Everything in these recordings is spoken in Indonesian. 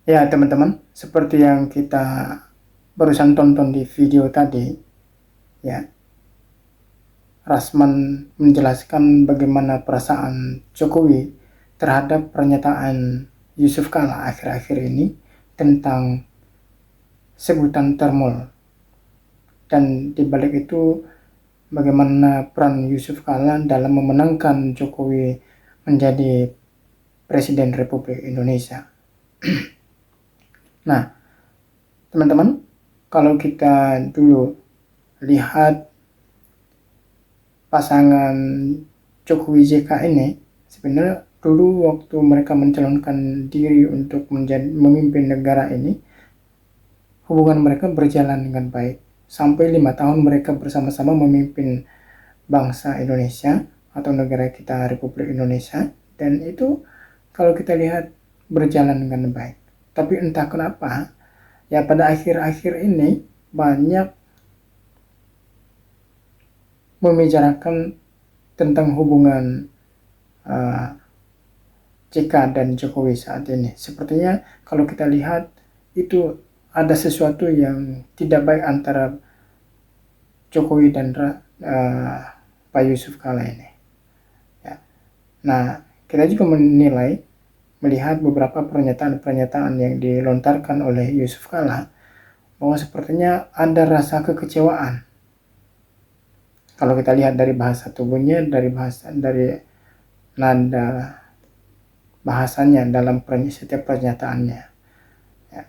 Ya, teman-teman, seperti yang kita barusan tonton di video tadi, ya, Rasman menjelaskan bagaimana perasaan Jokowi terhadap pernyataan Yusuf Kala akhir-akhir ini tentang sebutan termol. Dan di balik itu bagaimana peran Yusuf Kala dalam memenangkan Jokowi menjadi Presiden Republik Indonesia. Nah, teman-teman, kalau kita dulu lihat pasangan Jokowi JK ini, sebenarnya dulu waktu mereka mencalonkan diri untuk memimpin negara ini, hubungan mereka berjalan dengan baik. Sampai 5 tahun mereka bersama-sama memimpin bangsa Indonesia atau negara kita Republik Indonesia, dan itu kalau kita lihat berjalan dengan baik. Tapi entah kenapa, ya pada akhir-akhir ini banyak membicarakan tentang hubungan JK dan Jokowi saat ini. Sepertinya kalau kita lihat itu ada sesuatu yang tidak baik antara Jokowi dan Pak Yusuf Kala ini. Ya. Nah, kita juga melihat beberapa pernyataan-pernyataan yang dilontarkan oleh Yusuf Kala bahwa sepertinya ada rasa kekecewaan. Kalau kita lihat dari bahasa tubuhnya, dari nada bahasanya dalam setiap pernyataannya. Ya.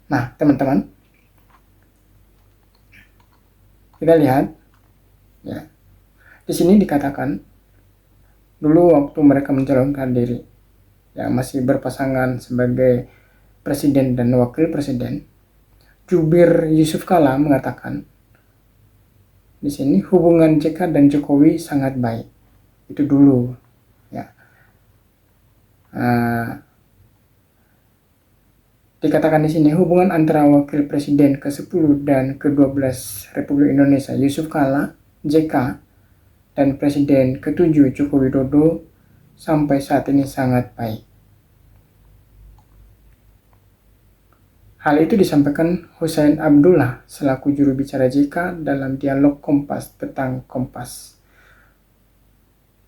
Nah, teman-teman, kita lihat, ya, di sini dikatakan dulu waktu mereka mencalonkan diri, ya masih berpasangan sebagai presiden dan wakil presiden, jubir Yusuf Kala mengatakan di sini hubungan JK dan Jokowi sangat baik. Itu dulu, ya. Dikatakan di sini hubungan antara wakil presiden ke-10 dan ke-12 Republik Indonesia Yusuf Kala, JK, dan presiden ke-7 Joko Widodo sampai saat ini sangat baik. Hal itu disampaikan Hussein Abdullah selaku juru bicara JK dalam dialog Kompas Petang Kompas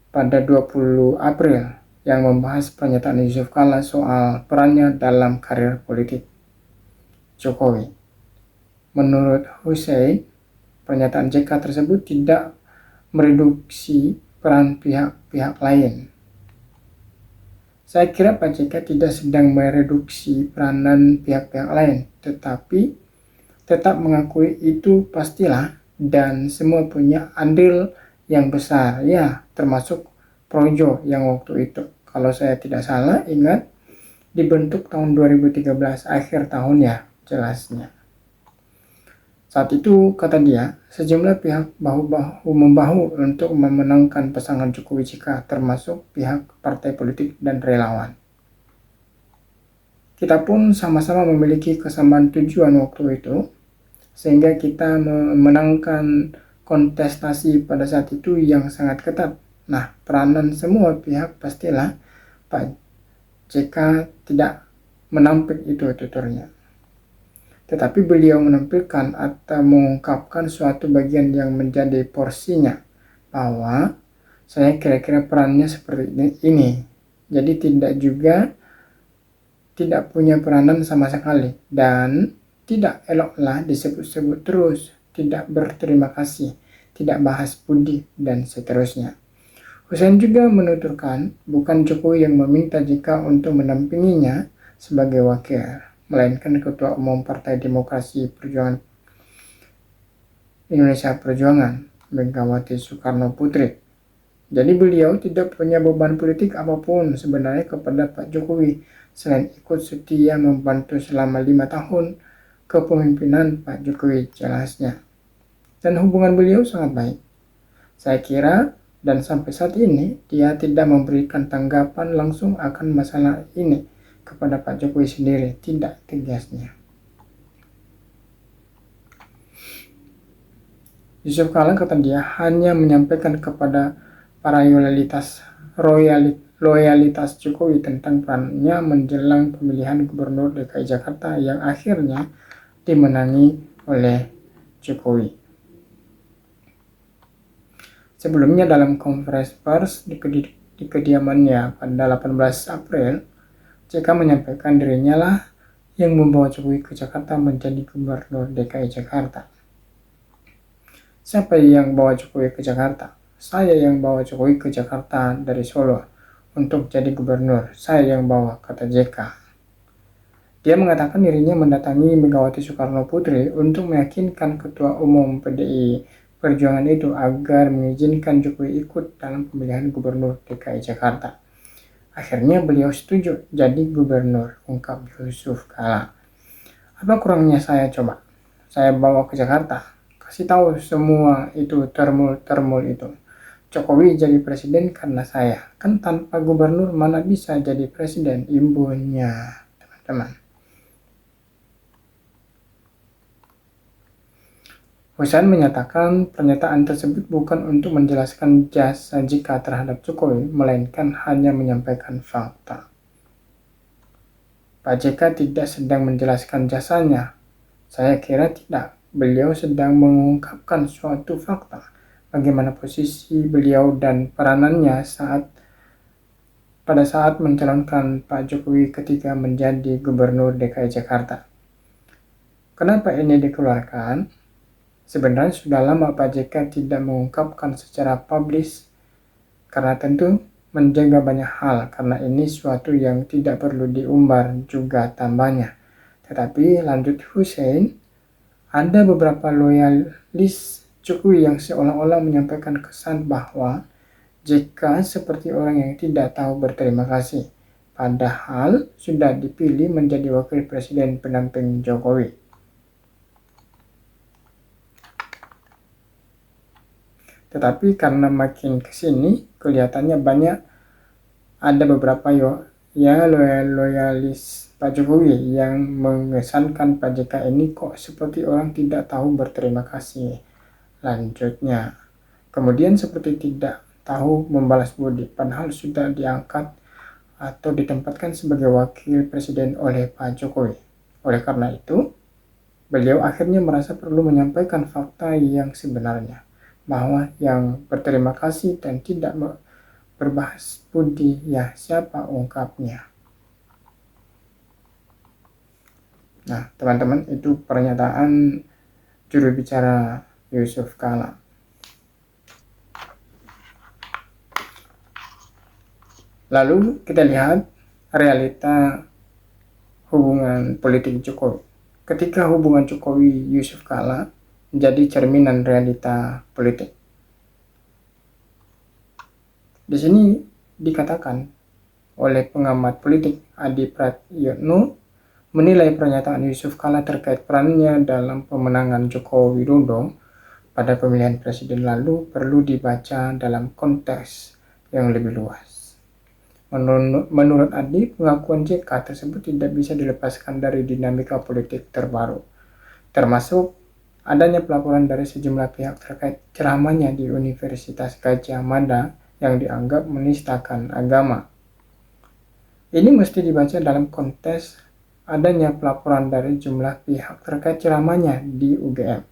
pada 20 April yang membahas pernyataan Yusuf Kala soal perannya dalam karir politik Jokowi. Menurut Hussein, pernyataan JK tersebut tidak mereduksi peran pihak-pihak lain. Saya kira Pak JK tidak sedang mereduksi peranan pihak-pihak lain, tetapi tetap mengakui itu pastilah dan semua punya andil yang besar, ya termasuk Projo yang waktu itu. Kalau saya tidak salah ingat dibentuk tahun 2013 akhir tahun ya jelasnya. Saat itu, kata dia, sejumlah pihak bahu-membahu untuk memenangkan pasangan Jokowi JK, termasuk pihak partai politik dan relawan. Kita pun sama-sama memiliki kesamaan tujuan waktu itu, sehingga kita memenangkan kontestasi pada saat itu yang sangat ketat. Nah, peranan semua pihak pastilah Pak JK tidak menampik itu tuturnya. Tetapi beliau menampilkan atau mengungkapkan suatu bagian yang menjadi porsinya, bahwa saya kira-kira perannya seperti ini. Jadi tidak punya peranan sama sekali, dan tidak eloklah disebut-sebut terus, tidak berterima kasih, tidak bahas budi, dan seterusnya. Hussein juga menuturkan bukan Jokowi yang meminta JK untuk mendampinginya sebagai wakil, melainkan Ketua Umum Partai Demokrasi Perjuangan Indonesia Perjuangan, Megawati Soekarno Putri. Jadi beliau tidak punya beban politik apapun sebenarnya kepada Pak Jokowi, selain ikut setia membantu selama 5 tahun kepemimpinan Pak Jokowi, jelasnya. Dan hubungan beliau sangat baik. Saya kira dan sampai saat ini dia tidak memberikan tanggapan langsung akan masalah ini kepada Pak Jokowi sendiri, tidak, tegasnya. Yusuf Kala, kata dia, hanya menyampaikan kepada para loyalitas Jokowi tentang perannya menjelang pemilihan Gubernur DKI Jakarta yang akhirnya dimenangi oleh Jokowi. Sebelumnya dalam konferensi pers di kediamannya pada 18 April, JK menyampaikan dirinya lah yang membawa Jokowi ke Jakarta menjadi Gubernur DKI Jakarta. Siapa yang bawa Jokowi ke Jakarta? Saya yang bawa Jokowi ke Jakarta dari Solo untuk jadi gubernur. Saya yang bawa, kata JK. Dia mengatakan dirinya mendatangi Megawati Soekarno Putri untuk meyakinkan Ketua Umum PDI Perjuangan itu agar mengizinkan Jokowi ikut dalam pemilihan Gubernur DKI Jakarta. Akhirnya beliau setuju jadi gubernur, ungkap Yusuf Kala. Apa kurangnya saya coba? Saya bawa ke Jakarta. Kasih tahu semua itu termul itu. Jokowi jadi presiden karena saya. Kan tanpa gubernur mana bisa jadi presiden, imbunya, teman-teman. Hussein menyatakan pernyataan tersebut bukan untuk menjelaskan jasa JK terhadap Jokowi, melainkan hanya menyampaikan fakta. Pak JK tidak sedang menjelaskan jasanya. Saya kira tidak. Beliau sedang mengungkapkan suatu fakta, bagaimana posisi beliau dan peranannya pada saat mencalonkan Pak Jokowi ketika menjadi Gubernur DKI Jakarta. Kenapa ini dikeluarkan? Sebenarnya sudah lama Pak JK tidak mengungkapkan secara publis, karena tentu menjaga banyak hal, karena ini suatu yang tidak perlu diumbar juga tambahnya. Tetapi lanjut Hussein, ada beberapa loyalis Jokowi yang seolah-olah menyampaikan kesan bahwa JK seperti orang yang tidak tahu berterima kasih, padahal sudah dipilih menjadi wakil presiden pendamping Jokowi. Tetapi karena makin kesini kelihatannya ada beberapa loyalis Pak Jokowi yang mengesankan Pak JK ini kok seperti orang tidak tahu berterima kasih. Lanjutnya, kemudian seperti tidak tahu membalas budi, padahal sudah diangkat atau ditempatkan sebagai wakil presiden oleh Pak Jokowi. Oleh karena itu, beliau akhirnya merasa perlu menyampaikan fakta yang sebenarnya, bahwa yang berterima kasih dan tidak berbahas budi ya siapa, ungkapnya. Nah, teman-teman, itu pernyataan juru bicara Yusuf Kala. Lalu kita lihat realita hubungan politik Jokowi. Ketika hubungan Jokowi Yusuf Kala menjadi cerminan realita politik. Di sini dikatakan oleh pengamat politik Adi Praetno menilai pernyataan Yusuf Kala terkait perannya dalam pemenangan Joko Widodo pada pemilihan presiden lalu perlu dibaca dalam konteks yang lebih luas. Menurut Adi, pengakuan JK tersebut tidak bisa dilepaskan dari dinamika politik terbaru, termasuk adanya pelaporan dari sejumlah pihak terkait ceramahnya di Universitas Gadjah Mada yang dianggap menistakan agama. Ini mesti dibaca dalam konteks adanya pelaporan dari jumlah pihak terkait ceramahnya di UGM.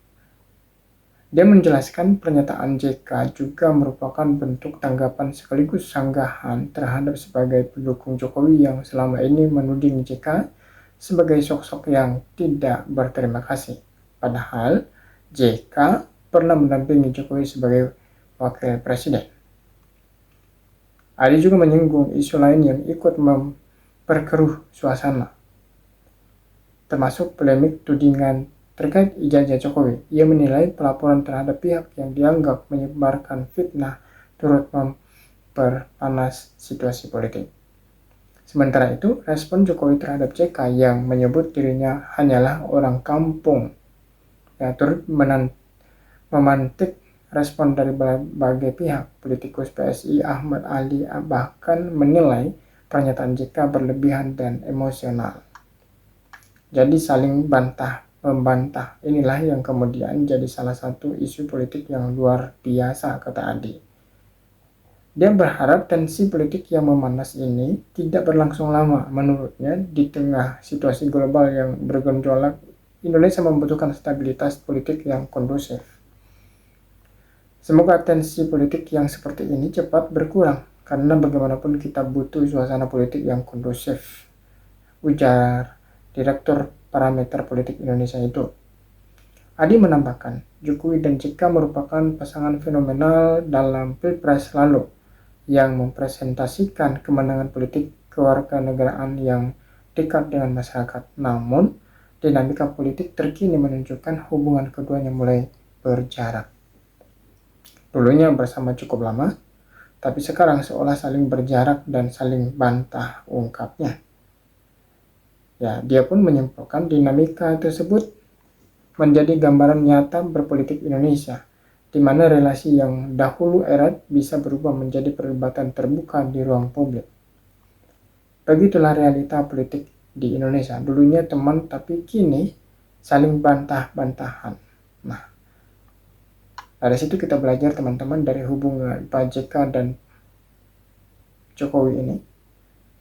Dia menjelaskan pernyataan JK juga merupakan bentuk tanggapan sekaligus sanggahan terhadap sebagai pendukung Jokowi yang selama ini menuding JK sebagai sosok yang tidak berterima kasih. Padahal JK pernah mendampingi Jokowi sebagai wakil presiden. Adi juga menyinggung isu lain yang ikut memperkeruh suasana, termasuk polemik tudingan terkait ijazah Jokowi. Ia menilai pelaporan terhadap pihak yang dianggap menyebarkan fitnah turut memperpanas situasi politik. Sementara itu, respon Jokowi terhadap JK yang menyebut dirinya hanyalah orang kampung turut memantik respon dari berbagai pihak. Politikus PSI Ahmad Ali bahkan menilai pernyataan JK berlebihan dan emosional. Jadi saling membantah. Inilah yang kemudian jadi salah satu isu politik yang luar biasa, kata Adi. Dia berharap tensi politik yang memanas ini tidak berlangsung lama. Menurutnya, di tengah situasi global yang bergejolak, Indonesia membutuhkan stabilitas politik yang kondusif. Semoga tensi politik yang seperti ini cepat berkurang, karena bagaimanapun kita butuh suasana politik yang kondusif, ujar Direktur Parameter Politik Indonesia itu. Adi menambahkan, Jokowi dan JK merupakan pasangan fenomenal dalam Pilpres lalu yang mempresentasikan kemenangan politik kewarganegaraan yang dekat dengan masyarakat. Namun, dinamika politik terkini menunjukkan hubungan keduanya mulai berjarak. Dulunya bersama cukup lama, tapi sekarang seolah saling berjarak dan saling bantah, ungkapnya. Ya, dia pun menyimpulkan dinamika tersebut menjadi gambaran nyata berpolitik Indonesia, di mana relasi yang dahulu erat bisa berubah menjadi perdebatan terbuka di ruang publik. Begitulah realita politik di Indonesia. Dulunya teman, tapi kini saling bantah-bantahan. Nah, dari situ kita belajar teman-teman dari hubungan Pak JK dan Jokowi ini.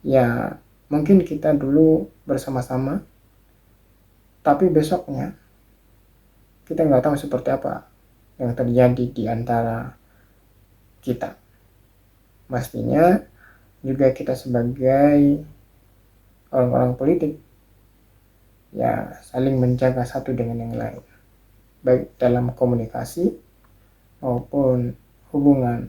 Ya, mungkin kita dulu bersama-sama, tapi besoknya kita nggak tahu seperti apa yang terjadi di antara kita. Mestinya juga kita sebagai orang-orang politik ya saling menjaga satu dengan yang lain, baik dalam komunikasi maupun hubungan